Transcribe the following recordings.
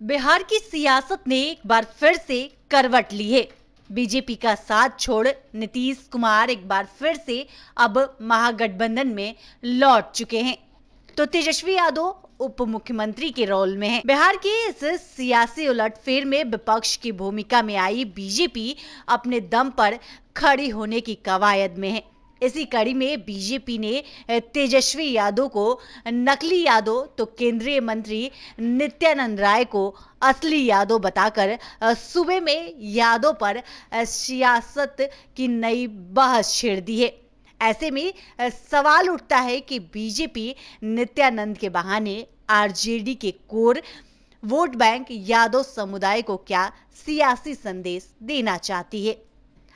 बिहार की सियासत ने एक बार फिर से करवट ली है। बीजेपी का साथ छोड़ नीतीश कुमार एक बार फिर से अब महागठबंधन में लौट चुके हैं, तो तेजस्वी यादव उप मुख्यमंत्री के रोल में हैं। बिहार के इस सियासी उलटफेर में विपक्ष की भूमिका में आई बीजेपी अपने दम पर खड़ी होने की कवायद में है। इसी कड़ी में बीजेपी ने तेजस्वी यादव को नकली यादव तो केंद्रीय मंत्री नित्यानंद राय को असली यादव बताकर सूबे में यादव पर सियासत की नई बहस छेड़ दी है। ऐसे में सवाल उठता है कि बीजेपी नित्यानंद के बहाने आरजेडी के कोर वोट बैंक यादव समुदाय को क्या सियासी संदेश देना चाहती है।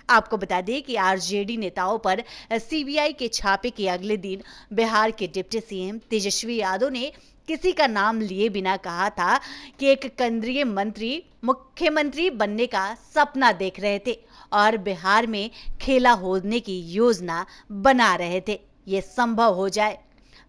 आपको बता दें कि आरजेडी नेताओं पर सीबीआई के छापे के अगले दिन बिहार के डिप्टी सीएम तेजस्वी यादव ने किसी का नाम लिए बिना कहा था कि एक केंद्रीय मंत्री मुख्यमंत्री बनने का सपना देख रहे थे और बिहार में खेला होने की योजना बना रहे थे। ये संभव हो जाए,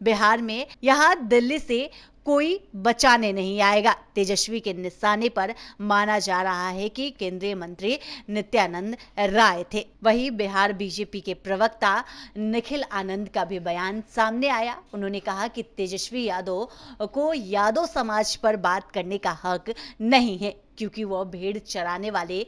बिहार में यहाँ दिल्ली से कोई बचाने नहीं आएगा। तेजस्वी के निशाने पर माना जा रहा है कि केंद्रीय मंत्री नित्यानंद राय थे। वहीं बिहार बीजेपी के प्रवक्ता निखिल आनंद का भी बयान सामने आया। उन्होंने कहा कि तेजस्वी यादव को यादव समाज पर बात करने का हक नहीं है, क्योंकि वो भेड़ चराने वाले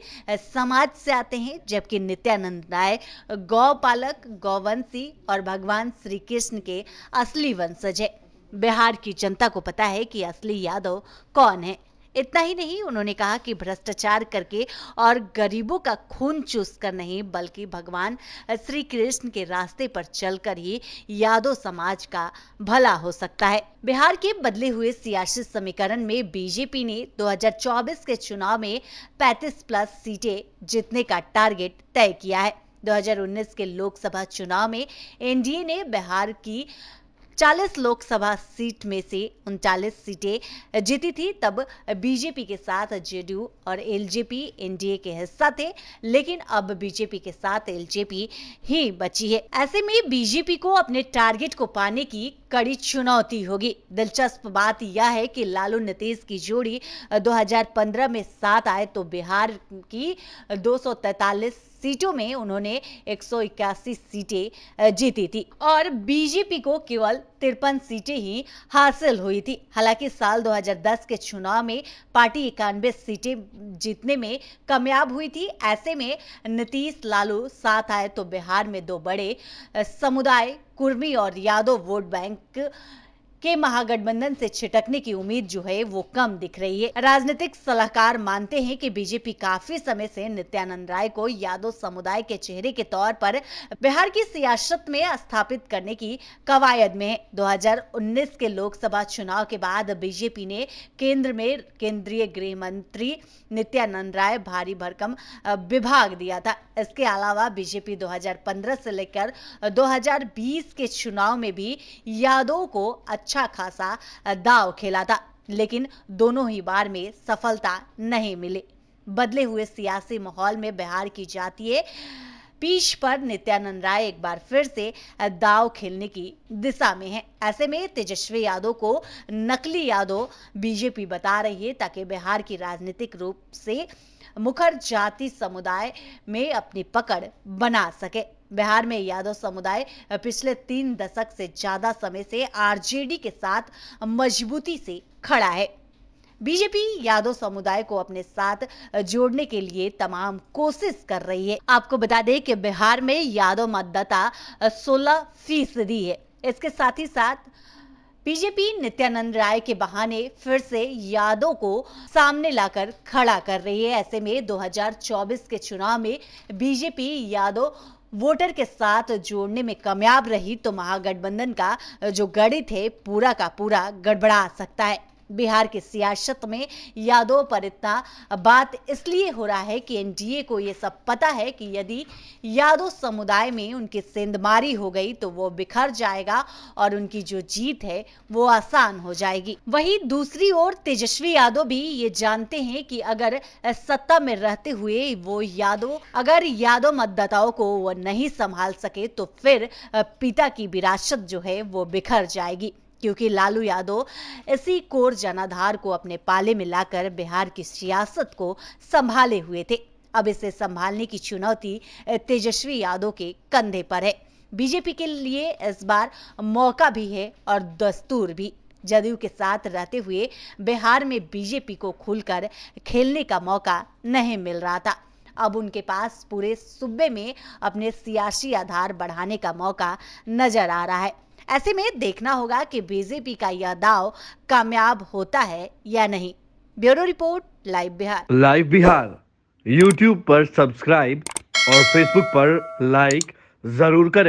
समाज से आते हैं, जबकि नित्यानंद राय गौपालक, गौवंशी और भगवान श्री कृष्ण के असली वंशज है। बिहार की जनता को पता है कि असली यादव कौन है। इतना ही नहीं, उन्होंने कहा कि भ्रष्टाचार करके और गरीबों का खून चूस कर नहीं, बल्कि भगवान श्री कृष्ण के रास्ते पर चलकर ही यादव समाज का भला हो सकता है। बिहार के बदले हुए सियासी समीकरण में बीजेपी ने 2024 के चुनाव में 35+ सीटें जीतने का टारगेट तय किया है। 2019 के लोकसभा चुनाव में एनडीए ने बिहार की 40 लोकसभा सीट में से 39 सीटें जीती थी। तब बीजेपी के साथ जेडीयू और एलजेपी एनडीए के हिस्सा थे, लेकिन अब बीजेपी के साथ एलजेपी ही बची है। ऐसे में बीजेपी को अपने टारगेट को पाने की कड़ी चुनौती होगी। दिलचस्प बात यह है कि लालू नीतीश की जोड़ी 2015 में साथ आए तो बिहार की 243 सीटों में उन्होंने 181 सीटें जीती थी और बीजेपी को केवल 53 सीटें ही हासिल हुई थी। हालांकि साल 2010 के चुनाव में पार्टी 91 सीटें जीतने में कामयाब हुई थी। ऐसे में नीतीश लालू साथ आए तो बिहार में दो बड़े समुदाय कुर्मी और यादव वोट बैंक के महागठबंधन से छिटकने की उम्मीद जो है वो कम दिख रही है। राजनीतिक सलाहकार मानते हैं कि बीजेपी काफी समय से नित्यानंद राय को यादव समुदाय के चेहरे के तौर पर बिहार की सियासत में स्थापित करने की कवायद में है। 2019 के लोकसभा चुनाव के बाद बीजेपी ने केंद्र में केंद्रीय गृह मंत्री नित्यानंद राय भारी भरकम विभाग दिया था। इसके अलावा बीजेपी 2015 से लेकर 2020 के चुनाव में भी यादव को अच्छा खासा दांव खेला था, लेकिन दोनों ही बार में सफलता नहीं मिली। बदले हुए सियासी माहौल में बिहार की जातीय पीछ पर नित्यानंद राय एक बार फिर से दांव खेलने की दिशा में है। ऐसे में तेजस्वी यादव को नकली यादव बीजेपी बता रही है, ताकि बिहार की राजनीतिक रूप से मुखर जाति समुदाय में अपनी पकड़ बना सके। बिहार में यादव समुदाय पिछले 3 दशक से ज्यादा समय से आरजेडी के साथ मजबूती से खड़ा है। बीजेपी यादव समुदाय को अपने साथ जोड़ने के लिए तमाम कोशिश कर रही है। आपको बता दें कि बिहार में यादव मतदाता 16% है। इसके साथ ही साथ बीजेपी नित्यानंद राय के बहाने फिर से यादव को सामने लाकर खड़ा कर रही है। ऐसे में 2024 के चुनाव में बीजेपी यादव वोटर के साथ जोड़ने में कामयाब रही तो महागठबंधन का जो गणित है पूरा का पूरा गड़बड़ा सकता है। बिहार की सियासत में यादव पर इतना बात इसलिए हो रहा है कि एनडीए को ये सब पता है कि यदि यादव समुदाय में उनकी सेंधमारी हो गई तो वो बिखर जाएगा और उनकी जो जीत है वो आसान हो जाएगी। वहीं दूसरी ओर तेजस्वी यादव भी ये जानते हैं कि अगर सत्ता में रहते हुए वो यादव मतदाताओं को वो नहीं संभाल सके तो फिर पिता की विरासत जो है वो बिखर जाएगी। क्योंकि लालू यादव इसी कोर जनाधार को अपने पाले में लाकर बिहार की सियासत को संभाले हुए थे। अब इसे संभालने की चुनौती तेजस्वी यादव के कंधे पर है। बीजेपी के लिए इस बार मौका भी है और दस्तूर भी। जदयू के साथ रहते हुए बिहार में बीजेपी को खुलकर खेलने का मौका नहीं मिल रहा था। अब उनके पास पूरे सूबे में अपने सियासी आधार बढ़ाने का मौका नजर आ रहा है। ऐसे में देखना होगा कि बीजेपी का यह दांव कामयाब होता है या नहीं। Bureau report, live Bihar. Live Bihar YouTube पर सब्सक्राइब और फेसबुक पर लाइक जरूर करें।